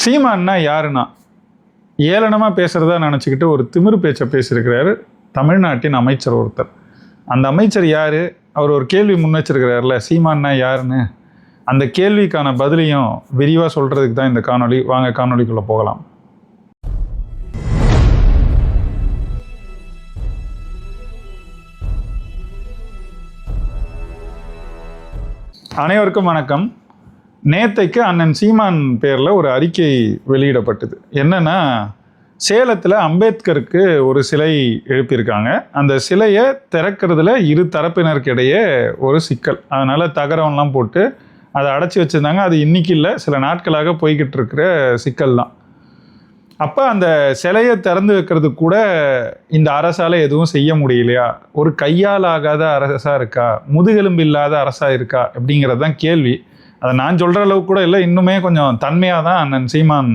சீமான்னா யாருன்னா ஏளனமாக பேசுகிறதா நினச்சிக்கிட்டு ஒரு திமிரு பேச்சை பேசியிருக்கிறாரு தமிழ்நாட்டின் அமைச்சர் ஒருத்தர். அந்த அமைச்சர் யார்? அவர் ஒரு கேள்வி முன் வச்சிருக்கிறார்ல, சீமான்னா யாருன்னு. அந்த கேள்விக்கான பதிலையும் விரிவாக சொல்கிறதுக்கு தான் இந்த காணொலி. வாங்க காணொலிக்குள்ளே போகலாம். அனைவருக்கும் வணக்கம். நேத்தைக்கு அண்ணன் சீமான் பேரில் ஒரு அறிக்கை வெளியிடப்பட்டது. என்னன்னா, சேலத்தில் அம்பேத்கருக்கு ஒரு சிலை எழுப்பியிருக்காங்க. அந்த சிலையை திறக்கிறதுல இரு தரப்பினருக்கு இடையே ஒரு சிக்கல். அதனால் தகரம்லாம் போட்டு அதை அடைச்சி வச்சுருந்தாங்க. அது இன்னைக்கு இல்லை, சில நாட்களாக போய்கிட்டு இருக்கிற சிக்கல் தான். அப்போ அந்த சிலையை திறந்து வைக்கிறது கூட இந்த அரசால் எதுவும் செய்ய முடியலையா? ஒரு கையால் ஆகாத அரசாக இருக்கா? முதுகெலும்பு இல்லாத அரசாக இருக்கா? அப்படிங்கிறது தான் கேள்வி. அதை நான் சொல்கிற அளவுக்கு கூட இல்லை, இன்னுமே கொஞ்சம் தன்மையாக தான் அண்ணன் சீமான்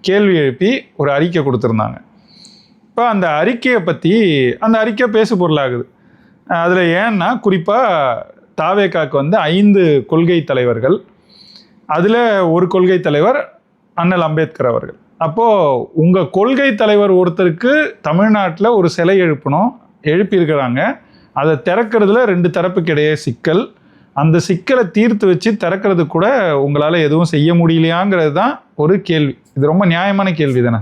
கேள்வி எழுப்பி ஒரு அறிக்கை கொடுத்துருந்தாங்க. இப்போ அந்த அறிக்கையை பற்றி அந்த அறிக்கை பேசு பொருளாகுது. அதில் ஏன்னா குறிப்பாக தாவேகாக்கு 5 கொள்கை தலைவர்கள், அதில் ஒரு கொள்கை தலைவர் அண்ணல் அம்பேத்கர் அவர்கள். அப்போது உங்கள் கொள்கை தலைவர் ஒருத்தருக்கு தமிழ்நாட்டில் ஒரு சிலை எழுப்பியிருக்கிறாங்க. அதை திறக்கிறதுல 2 தரப்புக்கு இடையே சிக்கல். அந்த சிக்கலை தீர்த்து வச்சு திறக்கிறது கூட உங்களால் எதுவும் செய்ய முடியலையாங்கிறது தான் ஒரு கேள்வி. இது ரொம்ப நியாயமான கேள்வி தானே.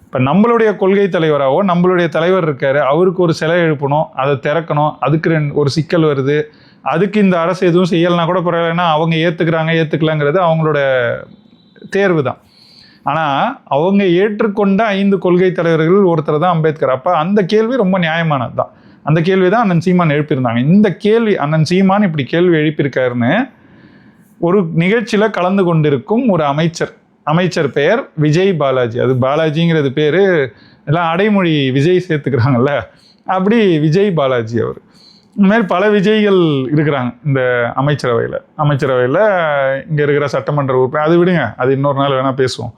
இப்போ நம்மளுடைய கொள்கை தலைவராகவோ நம்மளுடைய தலைவர் இருக்கார், அவருக்கு ஒரு சிலை எழுப்பணும், அதை திறக்கணும், அதுக்கு ஒரு சிக்கல் வருது. அதுக்கு இந்த அரசு எதுவும் செய்யலைன்னா கூட பரவாயில்லைன்னா அவங்க ஏற்றுக்கலாங்கிறது அவங்களோட தேர்வு தான். ஆனால் அவங்க ஏற்றுக்கொண்ட 5 கொள்கை தலைவர்கள் ஒருத்தர் தான் அம்பேத்கர். அப்போ அந்த கேள்வி ரொம்ப நியாயமானது தான். அந்த கேள்வி தான் அண்ணன் சீமான் எழுப்பியிருந்தாங்க. இந்த கேள்வி அண்ணன் சீமான் இப்படி கேள்வி எழுப்பியிருக்காருன்னு ஒரு நிகழ்ச்சியில் கலந்து கொண்டிருக்கும் ஒரு அமைச்சர் பெயர் விஜய் பாலாஜி. அது பாலாஜிங்கிறது பேர் எல்லாம் அடைமொழி விஜய் சேர்த்துக்கிறாங்கல்ல, அப்படி விஜய் பாலாஜி அவர். இந்தமாதிரி பல விஜய்கள் இருக்கிறாங்க இந்த அமைச்சரவையில். இங்கே இருக்கிற சட்டமன்ற உறுப்பினர், அது விடுங்க, அது இன்னொரு நாள் வேணால் பேசுவோம்.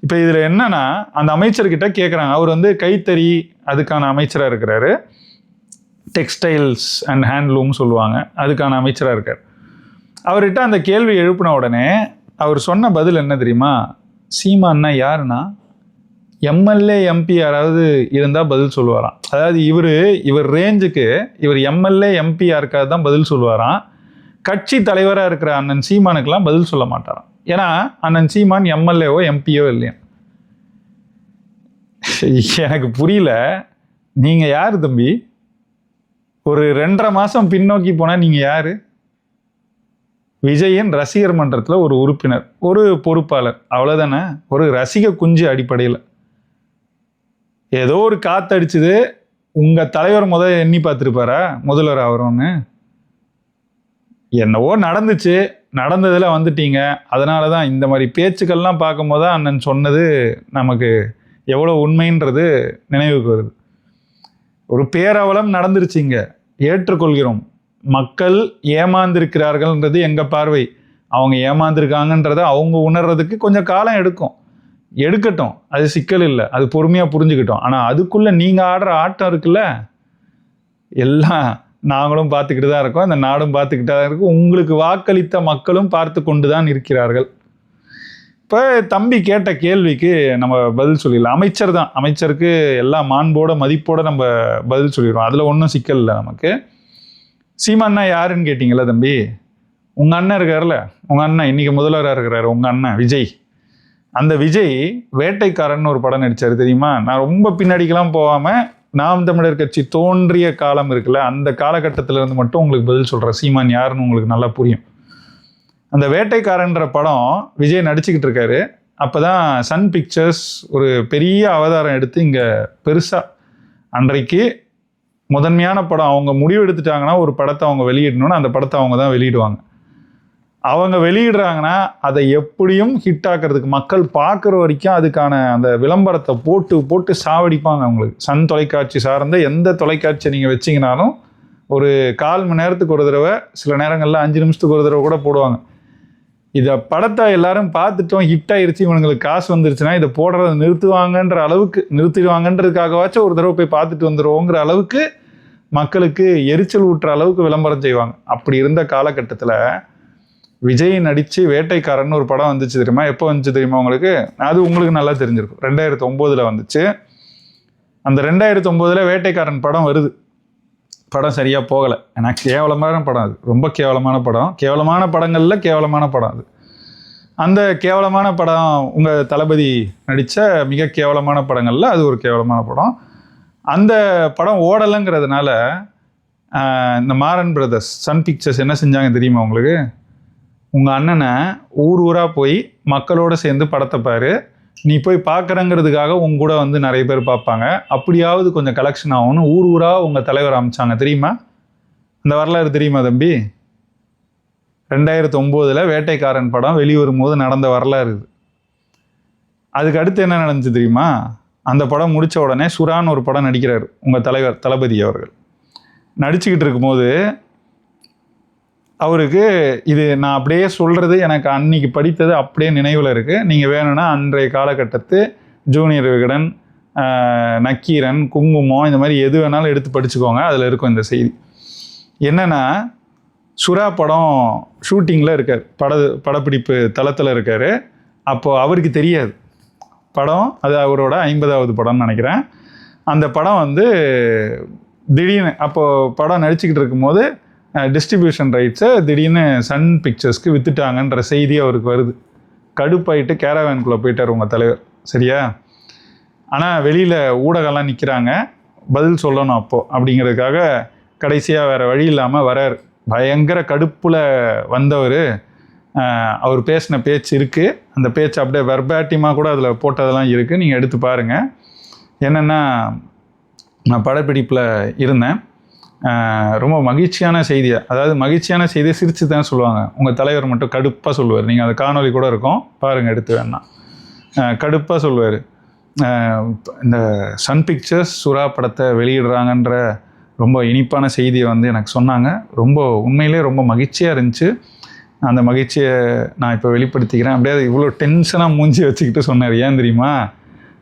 இப்போ இதில் என்னன்னா, அந்த அமைச்சர்கிட்ட கேட்குறாங்க. அவர் கைத்தறி அதுக்கான அமைச்சராக இருக்கிறாரு, டெக்ஸ்டைல்ஸ் அண்ட் ஹேண்ட்லூம் சொல்லுவாங்க, அதுக்கான அமைச்சராக இருக்கார். அவர்கிட்ட அந்த கேள்வி எழுப்பின உடனே அவர் சொன்ன பதில் என்ன தெரியுமா? சீமான்னா யாருன்னா எம்எல்ஏ எம்பி யாராவது இருந்தால் பதில் சொல்லுவாராம். அதாவது இவர் ரேஞ்சுக்கு இவர் எம்எல்ஏ எம்பி யாருக்காவது தான் பதில் சொல்லுவாராம். கட்சி தலைவராக இருக்கிற அண்ணன் சீமானுக்கெல்லாம் பதில் சொல்ல மாட்டாராம். ஏன்னா அண்ணன் சீமான் எம்எல்ஏவோ எம்பியோ இல்லையா. எனக்கு புரியல, நீங்கள் யார் தம்பி? ஒரு 2.5 மாதம் பின்னோக்கி போனால் நீங்கள் யார்? விஜயின் ரசிகர் மன்றத்தில் ஒரு உறுப்பினர், ஒரு பொறுப்பாளர், அவ்வளோதானே. ஒரு ரசிக குஞ்சு அடிப்படையில் ஏதோ ஒரு காத்தடிச்சுது. உங்கள் தலைவர் எண்ணி பார்த்துருப்பாரா முதல்வர் ஆகிறோன்னு? என்னவோ நடந்துச்சு, நடந்ததில் வந்துட்டீங்க. அதனால தான் இந்த மாதிரி பேச்சுக்கள்லாம் பார்க்கும்போது தான் அண்ணன் சொன்னது நமக்கு எவ்வளோ உண்மைன்றது நினைவுக்கு வருது. ஒரு பேரவலம் நடந்துருச்சிங்க, ஏற்றுக்கொள்கிறோம். மக்கள் ஏமாந்திருக்கிறார்கள்ன்றது எங்கள் பார்வை. அவங்க ஏமாந்திருக்காங்கன்றதை அவங்க உணர்றதுக்கு கொஞ்சம் காலம் எடுக்கட்டும், அது சிக்கல் இல்லை, அது பொறுமையாக புரிஞ்சுக்கிட்டோம். ஆனால் அதுக்குள்ளே நீங்கள் ஆடுற ஆட்டம் இருக்குல்ல, எல்லாம் நாங்களும் பார்த்துக்கிட்டு தான் இருக்கோம், இந்த நாடும் பார்த்துக்கிட்டு தான் இருக்கும், உங்களுக்கு வாக்களித்த மக்களும் பார்த்து கொண்டு தான் இருக்கிறார்கள். இப்போ தம்பி கேட்ட கேள்விக்கு நம்ம பதில் சொல்லிடலாம். அமைச்சர் தான், அமைச்சருக்கு எல்லா மாண்போட மதிப்போட நம்ம பதில் சொல்லிடுவோம், அதில் ஒன்றும் சிக்கல் இல்லை நமக்கு. சீமான்னா யாருன்னு கேட்டிங்களா தம்பி? உங்கள் அண்ணன் இருக்கார்ல, உங்கள் அண்ணன் இன்றைக்கி முதல்வராக இருக்கிறாரு, உங்கள் அண்ணன் விஜய். அந்த விஜய் வேட்டைக்காரன் ஒரு படம் நடித்தார் தெரியுமா? நான் ரொம்ப பின்னாடிக்கெல்லாம் போகாமல் நாம் தமிழர் கட்சி தோன்றிய காலம் இருக்குல்ல, அந்த காலகட்டத்திலேருந்து மட்டும் உங்களுக்கு பதில் சொல்கிறேன். சீமான் யாருன்னு உங்களுக்கு நல்லா புரியும். அந்த வேட்டைக்காரன்ற படம் விஜய் நடிச்சுக்கிட்டு இருக்காரு. அப்போ தான் சன் பிக்சர்ஸ் ஒரு பெரிய அவதாரம் எடுத்து இங்கே பெருசாக, அன்றைக்கு முதன்மையான படம் அவங்க முடிவு எடுத்துட்டாங்கன்னா ஒரு படத்தை அவங்க வெளியிடணும்னு, அந்த படத்தை அவங்க தான் வெளியிடுவாங்க. அவங்க வெளியிடுறாங்கன்னா அதை எப்படியும் ஹிட் ஆக்கிறதுக்கு, மக்கள் பார்க்குற வரைக்கும் அதுக்கான அந்த விளம்பரத்தை போட்டு சாவடிப்பாங்க. அவங்களுக்கு சன் தொலைக்காட்சி சார்ந்த எந்த தொலைக்காட்சியை நீங்கள் வச்சிங்கனாலும் ஒரு 1/4 மணி நேரத்துக்கு ஒரு தடவை, சில நேரங்களில் 5 நிமிஷத்துக்கு ஒரு தடவை கூட போடுவாங்க. இதை படத்தை எல்லாரும் பார்த்துட்டோம், ஹிட் ஆயிடுச்சு, இவங்களுக்கு காசு வந்துருச்சுன்னா இதை போடுறதை நிறுத்திடுவாங்கன்றதுக்காகவாச்சும் ஒரு தடவை போய் பார்த்துட்டு வந்துடுவோங்கிற அளவுக்கு மக்களுக்கு எரிச்சல் ஊட்டுற அளவுக்கு விளம்பரம் செய்வாங்க. அப்படி இருந்த காலகட்டத்தில் விஜய் நடித்து வேட்டைக்காரன் ஒரு படம் வந்துச்சு தெரியுமா? எப்போ வந்துச்சு தெரியுமா உங்களுக்கு? அது உங்களுக்கு நல்லா தெரிஞ்சிருக்கும். 2009 வந்துச்சு. அந்த 2009 வேட்டைக்காரன் படம் வருது. படம் சரியாக போகலை. ஏன்னா கேவலமான படம் அது, ரொம்ப கேவலமான படம். கேவலமான படங்களில் கேவலமான படம் அது. அந்த கேவலமான படம் உங்கள் தளபதி நடித்த மிக கேவலமான படங்களில் அது ஒரு கேவலமான படம். அந்த படம் ஓடலைங்கிறதுனால இந்த மாறன் பிரதர்ஸ், சன் பிக்சர்ஸ் என்ன செஞ்சாங்க தெரியுமா உங்களுக்கு? உங்கள் அண்ணனை ஊர் ஊராக போய் மக்களோடு சேர்ந்து படத்தை பாரு, நீ போய் பார்க்குறங்கிறதுக்காக உங்க கூட வந்து நிறைய பேர் பார்ப்பாங்க, அப்படியாவது கொஞ்சம் கலெக்ஷன் ஆகும்னு ஊர் ஊராக உங்கள் தலைவர் அமைச்சாங்க தெரியுமா? அந்த வரலாறு தெரியுமா தம்பி? 2009 வேட்டைக்காரன் படம் வெளிவரும்போது நடந்த வரலாறு இது. அதுக்கு அடுத்து என்ன நடந்துச்சு தெரியுமா? அந்த படம் முடித்த உடனே சுறான்னு ஒரு படம் நடிக்கிறார் உங்கள் தலைவர் தளபதி அவர்கள். நடிச்சுக்கிட்டு இருக்கும்போது அவருக்கு இது நான் அப்படியே சொல்கிறது, எனக்கு அன்னைக்கு படித்தது அப்படியே நினைவில் இருக்குது. நீங்கள் வேணும்னா அன்றைய காலகட்டத்து ஜூனியர் விகடன், நக்கீரன், குங்குமம், இந்த மாதிரி எது வேணாலும் எடுத்து படிச்சுக்கோங்க, அதில் இருக்கும் இந்த செய்தி. என்னென்னா, சுறா படம் ஷூட்டிங்கில் இருக்கார், படப்பிடிப்பு தளத்தில் இருக்கார். அப்போது அவருக்கு தெரியாது படம், அது அவரோட 50வது படம்னு நினைக்கிறேன். அந்த படம் வந்து திடீர்னு அப்போது படம் நடிச்சுக்கிட்டு இருக்கும்போது டிஸ்ட்ரிபியூஷன் ரைட்ஸை திடீர்னு சன் பிக்சர்ஸ்க்கு விற்றுட்டாங்கன்ற செய்தி அவருக்கு வருது. கடுப்பாயிட்டு கேரவேனுக்குள்ளே போயிட்டார் உங்கள் தலைவர், சரியா? ஆனால் வெளியில் ஊடகம்லாம் நிற்கிறாங்க, பதில் சொல்லணும் அப்போது அப்படிங்கிறதுக்காக கடைசியாக வேறு வழி இல்லாமல் வரார். பயங்கர கடுப்பில் வந்தவர். அவர் பேசின பேச்சு இருக்குது, அந்த பேச்சு அப்படியே வெர்பாட்டிமாக கூட அதில் போட்டதெல்லாம் இருக்குது, நீங்கள் எடுத்து பாருங்கள். என்னென்னா, நான் படப்பிடிப்பில் இருந்தேன். ரொம்ப மகிழ்ச்சியான செய்தியை, அதாவது மகிழ்ச்சியான செய்தியை சிரித்து தான் சொல்லுவாங்க. உங்கள் தலைவர் மட்டும் கடுப்பாக சொல்லுவார். நீங்கள் அந்த காணொலி கூட இருக்கும், பாருங்கள், எடுத்து வேணா. கடுப்பாக சொல்லுவார், இந்த சன் பிக்சர்ஸ் சுறா படத்தை வெளியிடுறாங்கன்ற ரொம்ப இனிப்பான செய்தியை வந்து எனக்கு சொன்னாங்க. ரொம்ப உண்மையிலே ரொம்ப மகிழ்ச்சியாக இருந்துச்சு. அந்த மகிழ்ச்சியை நான் இப்போ வெளிப்படுத்திக்கிறேன். அப்படியே இவ்வளோ டென்ஷனாக மூஞ்சி வச்சுக்கிட்டு சொன்னார். ஏன் தெரியுமா?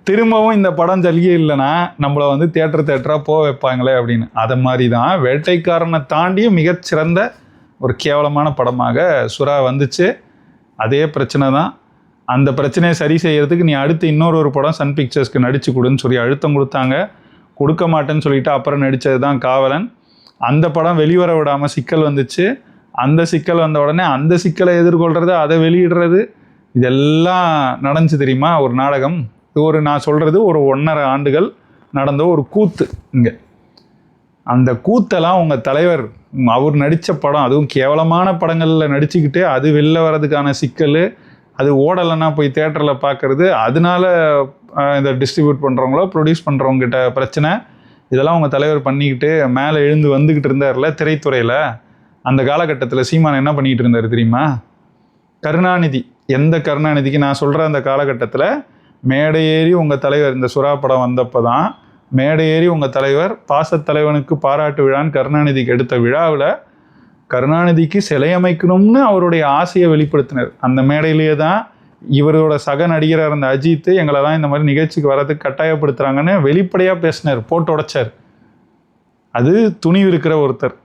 திரும்பவும் இந்த படம் சலுகை இல்லைன்னா நம்மளை வந்து தேட்டராக போக வைப்பாங்களே அப்படின்னு. அதை மாதிரி தான் வேட்டைக்காரனை தாண்டியும் மிகச்சிறந்த ஒரு கேவலமான படமாக சுறா வந்துச்சு. அதே பிரச்சனை தான். அந்த பிரச்சனையை சரி செய்யறதுக்கு நீ அடுத்து இன்னொரு படம் சன் பிக்சர்ஸ்க்கு நடிச்சு கொடுன்னு சொல்லி அழுத்தம் கொடுத்தாங்க. கொடுக்க மாட்டேன்னு சொல்லிட்டு அப்புறம் நடித்தது தான் காவலன். அந்த படம் வெளிவர விடாமல் சிக்கல் வந்துச்சு. அந்த சிக்கல் வந்த உடனே அந்த சிக்கலை எதிர்கொள்கிறது, அதை வெளியிடுறது, இதெல்லாம் நடந்துச்சு தெரியுமா? ஒரு நாடகம். நான் சொல்கிறது ஒரு 1.5 ஆண்டுகள் நடந்த ஒரு கூத்து இங்கே. அந்த கூத்தெல்லாம் உங்கள் தலைவர் அவர் நடித்த படம், அதுவும் கேவலமான படங்களில் நடிச்சுக்கிட்டு அது வெளில வர்றதுக்கான சிக்கல், அது ஓடலைன்னா போய் தேட்டரில் பார்க்குறது, அதனால இதை டிஸ்ட்ரிபியூட் பண்ணுறவங்களோ ப்ரொடியூஸ் பண்ணுறவங்ககிட்ட பிரச்சனை, இதெல்லாம் உங்கள் தலைவர் பண்ணிக்கிட்டு மேலே எழுந்து வந்துக்கிட்டு இருந்தார்ல திரைத்துறையில். அந்த காலகட்டத்தில் சீமான் என்ன பண்ணிக்கிட்டு இருந்தார் தெரியுமா? கருணாநிதி, எந்த கருணாநிதிக்கு நான் சொல்கிற அந்த காலகட்டத்தில் மேடை ஏறி உங்கள் தலைவர், இந்த சுறா படம் வந்தப்போ தான் மேடை ஏறி உங்கள் தலைவர் பாசத்தலைவனுக்கு பாராட்டு விழான்னு கருணாநிதிக்கு எடுத்த விழாவில் கருணாநிதிக்கு சிலை அமைக்கணும்னு அவருடைய ஆசையை வெளிப்படுத்தினார். அந்த மேடையிலேயே தான் இவரோட சக நடிகராக இருந்த அஜித் எங்களை தான் இந்த மாதிரி நிகழ்ச்சிக்கு வர்றதுக்கு கட்டாயப்படுத்துகிறாங்கன்னு வெளிப்படையாக பேசினார், போட்டு உடைச்சார். அது துணிவு இருக்கிற ஒருத்தர்,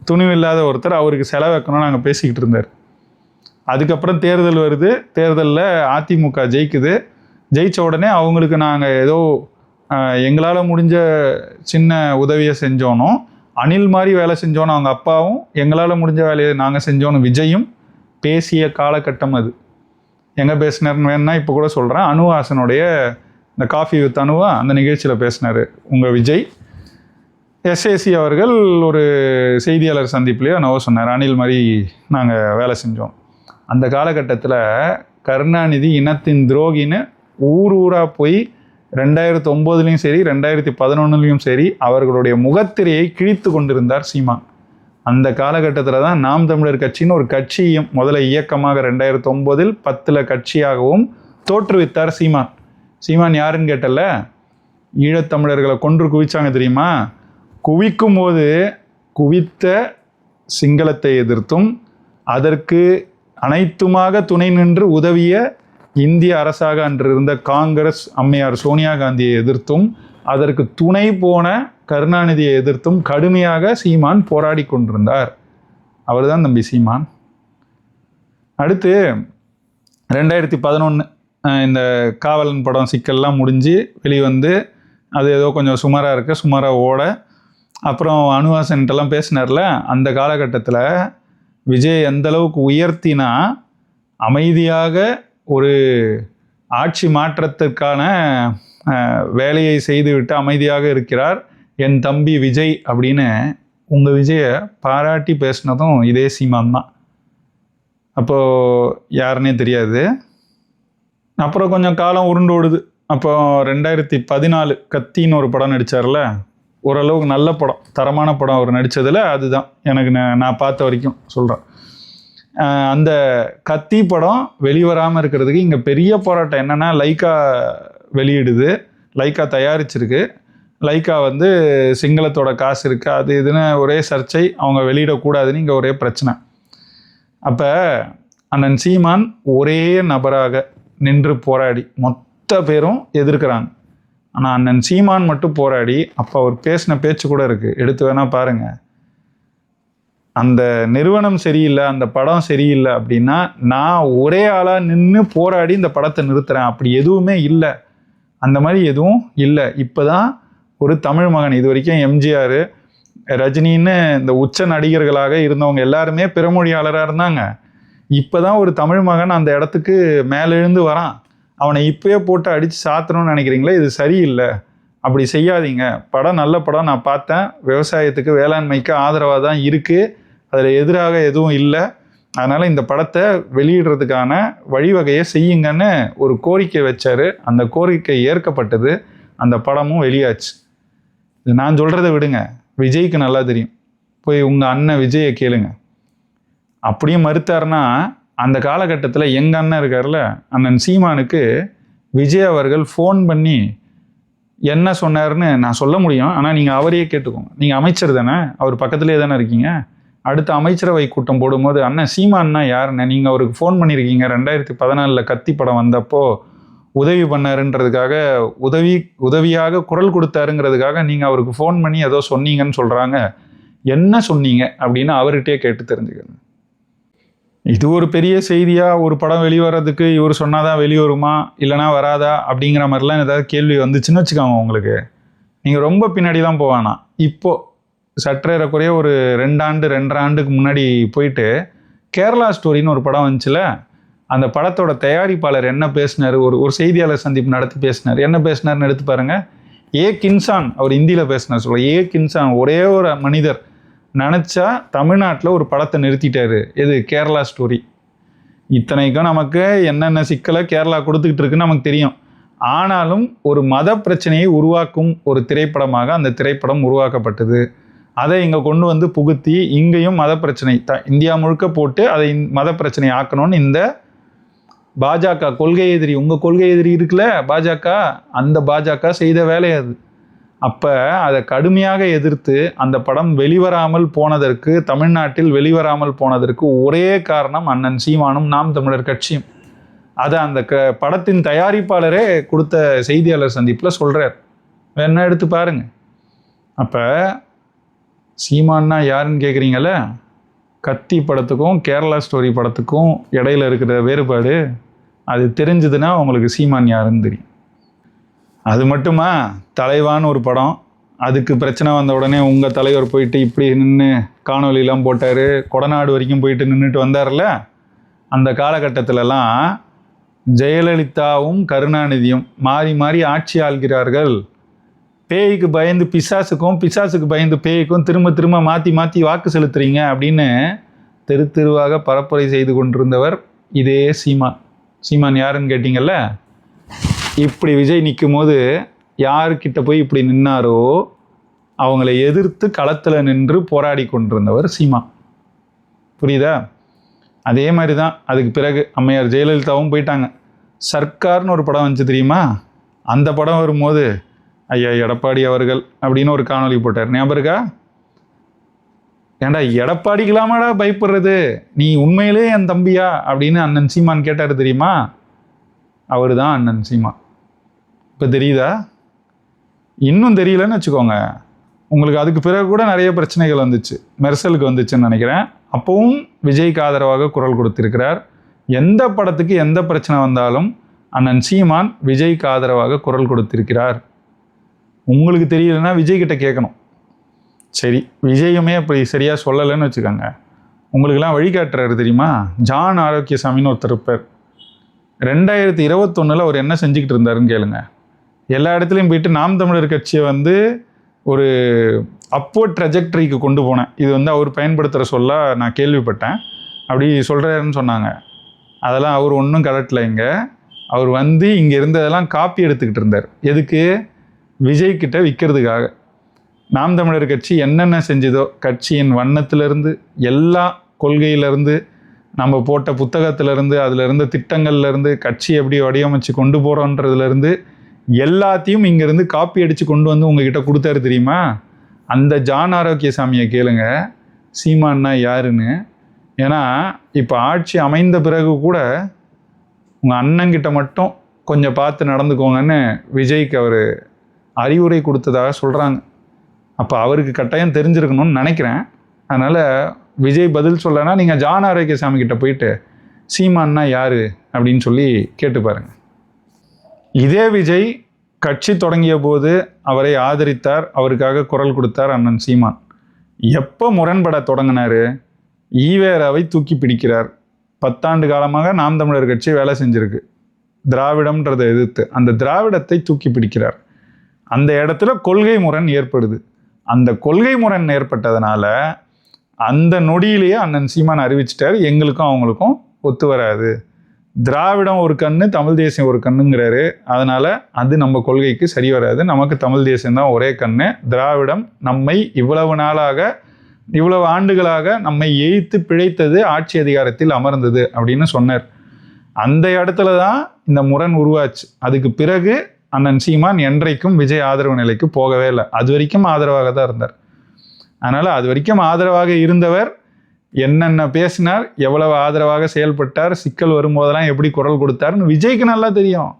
துணிவு இல்லாத ஒருத்தர் அவருக்கு செலவு வைக்கணும்னு நாங்கள் பேசிக்கிட்டு இருந்தார். அதுக்கப்புறம் தேர்தல் வருது. தேர்தலில் அதிமுக ஜெயிக்குது. ஜெயித்த உடனே அவங்களுக்கு நாங்கள் ஏதோ எங்களால் முடிஞ்ச சின்ன உதவியை செஞ்சோனோ, அணில் மாதிரி வேலை செஞ்சோன்னு அவங்க அப்பாவும், எங்களால் முடிஞ்ச வேலையை நாங்கள் செஞ்சோன்னு விஜயும் பேசிய காலகட்டம் அது. எங்கே பேசினார்னு வேணுன்னா இப்போ கூட சொல்கிறேன். அனுவாசனுடைய இந்த காஃபி வித் அனுவா அந்த நிகழ்ச்சியில் பேசினார் உங்கள் விஜய். எஸ்ஏசி அவர்கள் ஒரு செய்தியாளர் சந்திப்புலையோ நவ சொன்னார், அணில் மாதிரி நாங்கள் வேலை செஞ்சோம். அந்த காலகட்டத்தில் கருணாநிதி இனத்தின் துரோகின்னு ஊராக போய் 2009 சரி 2011 சரி அவர்களுடைய முகத்திரையை கிழித்து கொண்டிருந்தார் சீமான். அந்த காலகட்டத்தில் தான் நாம் தமிழர் கட்சின்னு ஒரு கட்சியும் முதல்ல இயக்கமாக 2009 10 கட்சியாகவும் தோற்றுவித்தார் சீமான். சீமான் யாருன்னு கேட்டல, ஈழத்தமிழர்களை கொன்று குவிச்சாங்க தெரியுமா? குவிக்கும் போது குவித்த சிங்களத்தை எதிர்த்தும் அதற்கு அனைத்துமாக துணை நின்று உதவிய இந்திய அரசாக அன்று இருந்த காங்கிரஸ் அம்மையார் சோனியா காந்தியை எதிர்த்தும் அதற்கு துணை போன கருணாநிதியை எதிர்த்தும் கடுமையாக சீமான் போராடி கொண்டிருந்தார். அவர் தான் தம்பி சீமான். அடுத்து 2011 இந்த காவலன் படம் சிக்கல்லாம் முடிஞ்சு வெளிவந்து அது ஏதோ கொஞ்சம் சுமாராக ஓட அப்புறம் அனுவாசன்ட்டெல்லாம் பேசினார்ல, அந்த காலகட்டத்தில் விஜய் எந்த அளவுக்கு உயர்த்தினா அமைதியாக ஒரு ஆட்சி மாற்றத்திற்கான வேலையை செய்துவிட்டு அமைதியாக இருக்கிறார் என் தம்பி விஜய் அப்படின்னு உங்கள் விஜயை பாராட்டி பேசினதும் இதே சீமான் தான். அப்போது யாருன்னே தெரியாது. அப்புறம் கொஞ்சம் காலம் உருண்டு ஓடுது. அப்போ 2014 கத்தின்னு ஒரு படம் நடித்தார்ல, ஓரளவுக்கு நல்ல படம், தரமான படம் அவர் நடித்ததில் அதுதான் எனக்கு நான் பார்த்த வரைக்கும் சொல்கிறேன். அந்த கத்தி படம் வெளிவராமல் இருக்கிறதுக்கு இங்கே பெரிய போராட்டம் என்னென்னா, லைக்கா வெளியிடுது, லைக்கா தயாரிச்சிருக்கு, லைக்கா வந்து சிங்களத்தோட காசு இருக்குது, அது இதுன்னு ஒரே சர்ச்சை, அவங்க வெளியிடக்கூடாதுன்னு இங்கே ஒரே பிரச்சனை. அப்போ அண்ணன் சீமான் ஒரே நபராக நின்று போராடி மொத்த பேரும் எதிர்க்கிறாங்க. ஆனால் அண்ணன் சீமான் மட்டும் போராடி, அப்போ அவர் பேசின பேச்சு கூட இருக்குது, எடுத்து வேணால் பாருங்கள். அந்த நிறுவனம் சரியில்லை, அந்த படம் சரியில்லை அப்படின்னா நான் ஒரே ஆளாக நின்று போராடி இந்த படத்தை நிறுத்துகிறேன், அப்படி எதுவுமே இல்லை. அந்த மாதிரி எதுவும் இல்லை. இப்போ தான் ஒரு தமிழ் மகன், இது வரைக்கும் எம்ஜிஆர், ரஜினின்னு இந்த உச்ச நடிகர்களாக இருந்தவங்க எல்லாருமே பிறமொழியாளராக இருந்தாங்க. இப்போ தான் ஒரு தமிழ் மகன் அந்த இடத்துக்கு மேலெழுந்து வரான். அவனை இப்போயே போட்டு அடித்து சாத்தணும்னு நினைக்கிறீங்களே, இது சரியில்லை, அப்படி செய்யாதீங்க. படம் நல்ல படம், நான் பார்த்தேன், விவசாயத்துக்கு வேளாண்மைக்கு ஆதரவாக தான் இருக்குது, அதில் எதிராக எதுவும் இல்லை. அதனால் இந்த படத்தை வெளியிடுறதுக்கான வழிவகையை செய்யுங்கன்னு ஒரு கோரிக்கை வச்சார். அந்த கோரிக்கை ஏற்கப்பட்டது, அந்த படமும் வெளியாச்சு. இது நான் சொல்கிறத விடுங்க, விஜய்க்கு நல்லா தெரியும், போய் உங்கள் அண்ணன் விஜயை கேளுங்க. அப்படியே மறுத்தார்னா, அந்த காலகட்டத்தில் எங்கள் அண்ணன் இருக்கார்ல, அண்ணன் சீமானுக்கு விஜய் அவர்கள் ஃபோன் பண்ணி என்ன சொன்னார்னு நான் சொல்ல முடியும், ஆனால் நீங்கள் அவரையே கேட்டுக்கோங்க. நீங்கள் அமைச்சர் தானே, அவர் பக்கத்துலேயே தானே இருக்கீங்க. அடுத்த அமைச்சரவை கூட்டம் போடும்போது, அண்ணன் சீமான்னா யாருன்னு நீங்கள் அவருக்கு ஃபோன் பண்ணியிருக்கீங்க, 2014 கத்தி படம் வந்தப்போ உதவி பண்ணாருன்றதுக்காக, உதவியாக குரல் கொடுத்தாருங்கிறதுக்காக நீங்கள் அவருக்கு ஃபோன் பண்ணி ஏதோ சொன்னீங்கன்னு சொல்கிறாங்க, என்ன சொன்னீங்க அப்படின்னு அவர்கிட்டே கேட்டு தெரிஞ்சுக்கணும். இது ஒரு பெரிய செய்தியாக, ஒரு படம் வெளிவரதுக்கு இவர் சொன்னாதான் வெளிவருமா இல்லைனா வராதா அப்படிங்கிற மாதிரிலாம் ஏதாவது கேள்வி வந்துச்சுன்னு வச்சுக்காங்க உங்களுக்கு, நீங்கள் ரொம்ப பின்னாடிலாம் போவானா. இப்போது சற்றேறக்குறைய ஒரு 2.5 ஆண்டுக்கு முன்னாடி போயிட்டு கேரளா ஸ்டோரின்னு ஒரு படம் வந்துச்சுல, அந்த படத்தோட தயாரிப்பாளர் என்ன பேசினார், ஒரு செய்தியாளர் சந்திப்பு நடத்தி பேசினார். என்ன பேசினார்னு எடுத்து பாருங்கள். கின்சான், அவர் ஹிந்தியில் பேசினார். சொல்ல கின்சான் ஒரே ஒரு மனிதர் நினச்சா தமிழ்நாட்டில் ஒரு படத்தை நிறுத்திட்டாரு. எது? கேரளா ஸ்டோரி. இத்தனைக்கும் நமக்கு என்னென்ன சிக்கலை கேரளா கொடுத்துக்கிட்டு இருக்குன்னு நமக்கு தெரியும். ஆனாலும் ஒரு மத பிரச்சனையை உருவாக்கும் ஒரு திரைப்படமாக அந்த திரைப்படம் உருவாக்கப்பட்டது. அதை இங்கே கொண்டு வந்து புகுத்தி இங்கேயும் மத பிரச்சனை இந்தியா முழுக்க போட்டு அதை மத பிரச்சனை ஆக்கணும்னு இந்த பாஜக கொள்கை எதிரி, உங்கள் கொள்கை எதிரி இருக்குல்ல பாஜக, அந்த பாஜக செய்த வேலை அது. அப்போ அதை கடுமையாக எதிர்த்து அந்த படம் வெளிவராமல் போனதற்கு, தமிழ்நாட்டில் வெளிவராமல் போனதற்கு ஒரே காரணம் அண்ணன் சீமானும் நாம் தமிழர் கட்சியும். அதை அந்த படத்தின் தயாரிப்பாளரே கொடுத்த செய்தியாளர் சந்திப்பில் சொல்கிறார். வேணா எடுத்து பாருங்க. அப்போ சீமான்னா யாருன்னு கேட்குறீங்கள, கத்தி படத்துக்கும் கேரளா ஸ்டோரி படத்துக்கும் இடையில இருக்கிற வேறுபாடு அது தெரிஞ்சதுன்னா உங்களுக்கு சீமான் யாருன்னு தெரியும். அது மட்டுமா, தலைவான்னு ஒரு படம், அதுக்கு பிரச்சனை வந்த உடனே உங்கள் தலைவர் போயிட்டு இப்படி நின்று காணொலியெல்லாம் போட்டார், கொடநாடு வரைக்கும் போயிட்டு நின்றுட்டு வந்தார்ல. அந்த காலகட்டத்திலலாம் ஜெயலலிதாவும் கருணாநிதியும் மாறி மாறி ஆட்சி ஆள்கிறார்கள், பேய்க்கு பயந்து பிசாசுக்கும் பிசாசுக்கு பயந்து பேய்க்கும் திரும்ப திரும்ப மாற்றி மாற்றி வாக்கு செலுத்துறீங்க அப்படின்னு தெரு தெருவாக பரப்புரை செய்து கொண்டிருந்தவர் இதே சீமான். சீமான் யாருன்னு கேட்டிங்கல்ல, இப்படி விஜய் நிற்கும் போது யாருக்கிட்ட போய் இப்படி நின்னாரோ அவங்கள எதிர்த்து களத்தில் நின்று போராடி கொண்டிருந்தவர் சீமான். புரியுதா? அதே மாதிரி தான் அதுக்கு பிறகு அம்மையார் ஜெயலலிதாவும் போயிட்டாங்க. சர்க்கார்னு ஒரு படம் வந்துச்சு தெரியுமா? அந்த படம் வரும்போது ஐயா எடப்பாடி அவர்கள் அப்படின்னு ஒரு காணொலி போட்டார், ஞாபகம் இருக்கா? ஏண்டா எடப்பாடிக்கலாமாடா பயப்படுறது, நீ உண்மையிலே என் தம்பியா அப்படின்னு அண்ணன் சீமான் கேட்டார் தெரியுமா? அவர் தான் அண்ணன் சீமான். இப்போ தெரியுதா? இன்னும் தெரியலன்னு வச்சுக்கோங்க. உங்களுக்கு அதுக்கு பிறகு கூட நிறைய பிரச்சனைகள் வந்துச்சு, மெர்சலுக்கு வந்துச்சுன்னு நினைக்கிறேன். அப்பவும் விஜய்க்கு ஆதரவாக குரல் கொடுத்திருக்கிறார். எந்த படத்துக்கு எந்த பிரச்சனை வந்தாலும் அண்ணன் சீமான் விஜய்க்கு ஆதரவாக குரல் கொடுத்திருக்கிறார். உங்களுக்கு தெரியலன்னா விஜய் கிட்ட கேட்கணும். சரி, விஜயுமே அப்படி சரியாக சொல்லலைன்னு வச்சுக்கோங்க, உங்களுக்கெல்லாம் வழிகாட்டுறாரு தெரியுமா? ஜான் ஆரோக்கியசாமின்னு ஒருத்தர் இருப்பார். 2021 அவர் என்ன செஞ்சுக்கிட்டு இருந்தாருன்னு கேளுங்க. எல்லா இடத்துலையும் போயிட்டு நாம் தமிழர் கட்சியை ஒரு அப்வர்ட் ட்ரெஜெக்டரிக்கு கொண்டு போனேன். இது அவர் பயன்படுத்துகிற சொல்ல நான் கேள்விப்பட்டேன். அப்படி சொல்கிறாருன்னு சொன்னாங்க. அதெல்லாம் அவர் ஒன்றும் கலட்டலைங்க. அவர் இங்கே இருந்ததெல்லாம் காப்பி எடுத்துக்கிட்டு இருந்தார். எதுக்கு? விஜய்கிட்ட விற்கிறதுக்காக. நாம் தமிழர் கட்சி என்னென்ன செஞ்சதோ, கட்சியின் வண்ணத்திலிருந்து, எல்லா கொள்கையிலேருந்து, நம்ம போட்ட புத்தகத்திலேருந்து, அதில் இருந்த திட்டங்கள்லேருந்து, கட்சி எப்படி வடிவமைச்சு கொண்டு போகிறோன்றதுலேருந்து எல்லாத்தையும் இங்கேருந்து காப்பி அடித்து கொண்டு உங்ககிட்ட கொடுத்தாரு தெரியுமா? அந்த ஜான் ஆரோக்கியசாமியை கேளுங்க சீமான்னா யாருன்னு. ஏன்னா இப்போ ஆட்சி அமைந்த பிறகு கூட உங்கள் அண்ணங்கிட்ட மட்டும் கொஞ்சம் பார்த்து நடந்துக்கோங்கன்னு விஜய்க்கு அவர் அறிவுரை கொடுத்ததாக சொல்கிறாங்க. அப்போ அவருக்கு கட்டாயம் தெரிஞ்சிருக்கணும்னு நினைக்கிறேன். அதனால் விஜய் பதில் சொல்லனா நீங்கள் ஜான் ஆரோக்கியசாமி கிட்ட போயிட்டு சீமான்னா யார் அப்படின்னு சொல்லி கேட்டு பாருங்க. இதே விஜய் கட்சி தொடங்கிய போது அவரை ஆதரித்தார், அவருக்காக குரல் கொடுத்தார் அண்ணன் சீமான். எப்போ முரண்பட தொடங்கினார்? ஈவேராவை தூக்கி பிடிக்கிறார். 10 ஆண்டு காலமாக நாம் தமிழர் கட்சி வேலை செஞ்சிருக்கு திராவிடம்ன்றதை எதிர்த்து. அந்த திராவிடத்தை தூக்கி பிடிக்கிறார். அந்த இடத்துல கொள்கை முரண் ஏற்படுது. அந்த கொள்கை முரண் ஏற்பட்டதுனால அந்த நொடியிலேயே அண்ணன் சீமான் அறிவிச்சிட்டார், எங்களுக்கும் அவங்களுக்கும் ஒத்து வராது, திராவிடம் ஒரு கண்ணு, தமிழ் தேசியம் ஒரு கண்ணுங்கிறாரு. அதனால் அது நம்ம கொள்கைக்கு சரி வராது, நமக்கு தமிழ் தேசியம்தான் ஒரே கண்ணு, திராவிடம் நம்மை இவ்வளவு ஆண்டுகளாக நம்மை எய்த்து பிழைத்தது, ஆட்சி அதிகாரத்தில் அமர்ந்தது அப்படின்னு சொன்னார். அந்த இடத்துல தான் இந்த முரண் உருவாச்சு. அதுக்கு பிறகு அண்ணன் சீமான் என்றைக்கும் விஜய் ஆதரவு நிலைக்கு போகவே இல்லை. அது வரைக்கும் ஆதரவாக தான் இருந்தார். அதனால் அது வரைக்கும் ஆதரவாக இருந்தவர் என்னென்ன பேசினார், எவ்வளவு ஆதரவாக செயல்பட்டார், சிக்கல் வரும்போதெல்லாம் எப்படி குரல் கொடுத்தாருன்னு விஜய்க்கு நல்லா தெரியும்.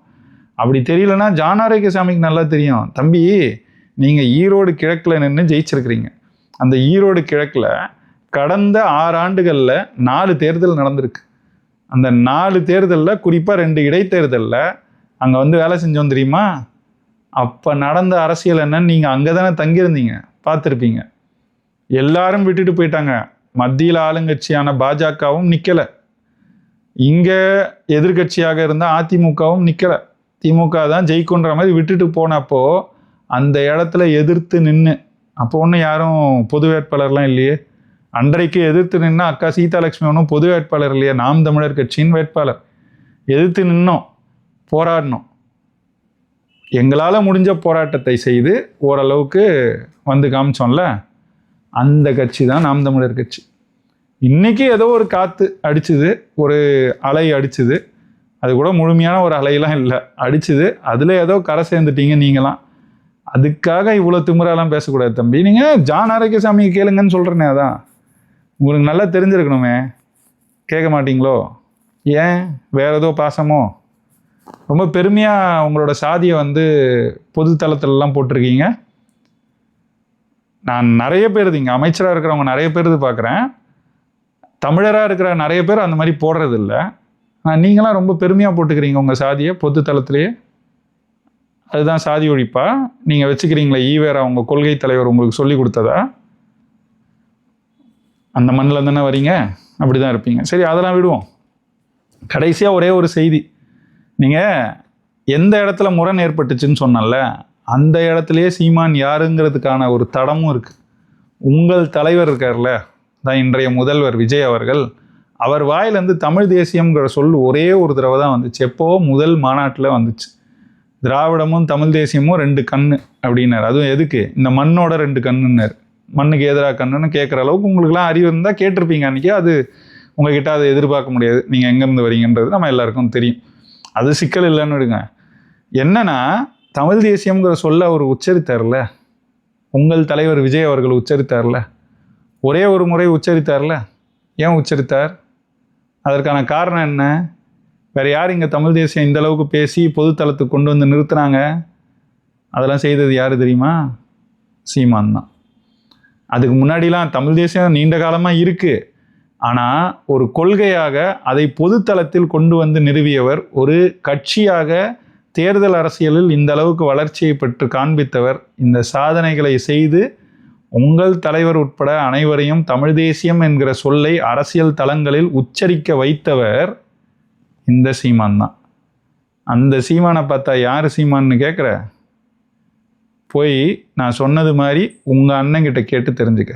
அப்படி தெரியலன்னா ஜான் ஆரோக்கியசாமிக்கு நல்லா தெரியும். தம்பி, நீங்கள் ஈரோடு கிழக்கில் நின்று ஜெயிச்சிருக்கிறீங்க. அந்த ஈரோடு கிழக்கில் கடந்த 6 ஆண்டுகளில் 4 தேர்தல் நடந்திருக்கு. அந்த 4 தேர்தலில் குறிப்பாக 2 இடைத்தேர்தலில் அங்கே வேலை செஞ்சோம் தெரியுமா? அப்போ நடந்த அரசியல் என்னன்னு நீங்கள் அங்கே தானே தங்கியிருந்தீங்க, பார்த்துருப்பீங்க. எல்லாரும் விட்டுட்டு போயிட்டாங்க. மத்தியில் ஆளுங்கட்சியான பாஜகவும் நிற்கலை, இங்கே எதிர்கட்சியாக இருந்த அதிமுகவும் நிற்கலை. திமுக தான் ஜெயிக்குன்ற மாதிரி விட்டுட்டு போனப்போ அந்த இடத்துல எதிர்த்து நின்று, அப்போ ஒன்றும் யாரும் பொது வேட்பாளர்லாம் இல்லையே. அன்றைக்கு எதிர்த்து நின்னா அக்கா சீதாலட்சுமி ஒன்றும் பொது வேட்பாளர் இல்லையே, நாம் தமிழர் கட்சியின் வேட்பாளர். எதிர்த்து நின்னோம், போராடினோம். எங்களால் முடிஞ்ச போராட்டத்தை செய்து ஓரளவுக்கு காமிச்சோம்ல, அந்த கட்சி தான் நாம் தமிழர் கட்சி. இன்றைக்கி ஏதோ ஒரு காற்று அடிச்சுது, ஒரு அலை அடிச்சுது. அது கூட முழுமையான ஒரு அலையெல்லாம் இல்லை, அடிச்சுது. அதில் ஏதோ கரை சேர்ந்துட்டீங்க நீங்களாம். அதுக்காக இவ்வளோ திமுறாலாம் பேசக்கூடாது தம்பி. நீங்கள் ஜான் ஆரோக்கியசாமியை கேளுங்கன்னு சொல்கிறேனே, அதான் உங்களுக்கு நல்லா தெரிஞ்சிருக்கணுமே. கேட்க மாட்டீங்களோ? ஏன், வேறு ஏதோ பாசமோ? ரொம்ப பெருமையாக உங்களோட சாதியை பொது தளத்துலலாம் போட்டிருக்கீங்க. நான் நிறைய பேர் இங்கே அமைச்சராக இருக்கிறவங்க நிறைய பேர் பார்க்குறேன், தமிழராக இருக்கிற நிறைய பேர் அந்த மாதிரி போடுறதில்ல. ஆனால் நீங்களாம் ரொம்ப பெருமையாக போட்டுக்கிறீங்க உங்கள் சாதியை பொது தளத்துலேயே. அதுதான் சாதி ஒழிப்பா நீங்கள் வச்சுக்கிறீங்களே? ஈவேரா உங்கள் கொள்கை தலைவர் உங்களுக்கு சொல்லி கொடுத்ததா? அந்த மண்ணில் தானே வரீங்க, அப்படி தான் இருப்பீங்க. சரி, அதெல்லாம் விடுவோம். கடைசியாக ஒரே ஒரு செய்தி. நீங்கள் எந்த இடத்துல முரண் ஏற்பட்டுச்சுன்னு சொன்னால, அந்த இடத்துலையே சீமான் யாருங்கிறதுக்கான ஒரு தடமும் இருக்குது. உங்கள் தலைவர் இருக்கார்ல, தான் இன்றைய முதல்வர் விஜய் அவர்கள், அவர் வாயிலேருந்து தமிழ் தேசியம்ங்கிற சொல் ஒரே ஒரு தடவை தான் வந்துச்சு. எப்போவோ முதல் மாநாட்டில் வந்துச்சு. திராவிடமும் தமிழ் தேசியமும் 2 கண்ணு அப்படின்னாரு. அதுவும் எதுக்கு? இந்த மண்ணோட 2 கண்ணுன்னாரு. மண்ணுக்கு எதிராக கண்ணுன்னு கேட்குற அளவுக்கு உங்களுக்குலாம் அறிவு இருந்தால் கேட்டிருப்பீங்க அன்றைக்கி. அது உங்ககிட்ட அதை எதிர்பார்க்க முடியாது, நீங்கள் எங்கேருந்து வரீங்கன்றது நம்ம எல்லாருக்கும் தெரியும். அது சிக்கல் இல்லைன்னு விடுங்க. என்னன்னா, தமிழ் தேசியம்ங்கிற சொல்ல அவர் உச்சரித்தார்ல, உங்கள் தலைவர் விஜய் அவர்கள் உச்சரித்தார்ல, ஒரே ஒரு முறை உச்சரித்தார்ல. ஏன் உச்சரித்தார்? அதற்கான காரணம் என்ன? வேறு யார் இங்கே தமிழ் தேசியம் இந்த அளவுக்கு பேசி பொது தளத்துக்கு கொண்டு நிறுத்துனாங்க? அதெல்லாம் செய்தது யார் தெரியுமா? சீமான் தான். அதுக்கு முன்னாடிலாம் தமிழ் தேசியம் நீண்ட காலமாக இருக்குது. ஆனால் ஒரு கொள்கையாக அதை பொதுத்தளத்தில் கொண்டு வந்து நிறுவியவர், ஒரு கட்சியாக தேர்தல் அரசியலில் இந்த அளவுக்கு வளர்ச்சியை பெற்று காண்பித்தவர், இந்த சாதனைகளை செய்து உங்கள் தலைவர் உட்பட அனைவரையும் தமிழ் தேசியம் என்கிற சொல்லை அரசியல் தளங்களில் உச்சரிக்க வைத்தவர் இந்த சீமான் தான். அந்த சீமானை பார்த்தா யார் சீமான்னு கேட்குற? போய் நான் சொன்னது மாதிரி உங்கள் அண்ணன்கிட்ட கேட்டு தெரிஞ்சுக்க.